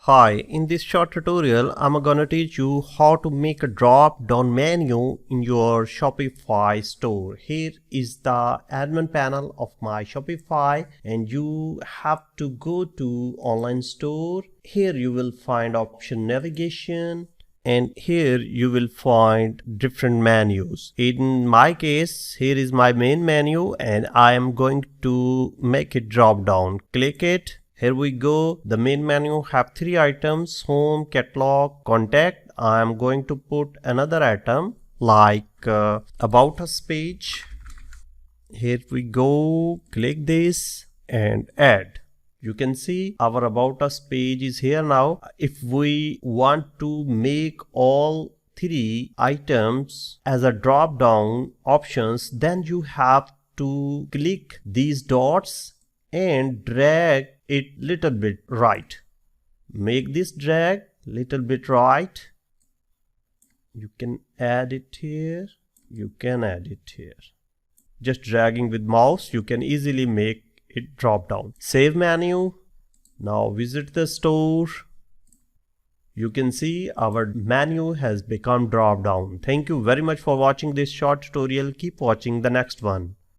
Hi, in this short tutorial, I'm gonna teach you how to make a drop-down menu in your Shopify store. Here is the admin panel of my Shopify, and you have to go to online store. Here you will find option navigation, and here you will find different menus. In my case, here is my main menu and I am going to make it drop down. Click it. Here we go. The main menu have three items: home, catalog, contact. I am going to put another item like about us page. Here we go. Click this and add. You can see our about us page is here now. If we want to make all three items as a drop down options, then you have to click these dots and drag it little bit right. Make this drag little bit right. You can add it here. You can add it here. Just dragging with mouse, you can easily make it drop down. Save menu. Now visit the store. You can see our menu has become drop down. Thank you very much for watching this short tutorial. Keep watching the next one.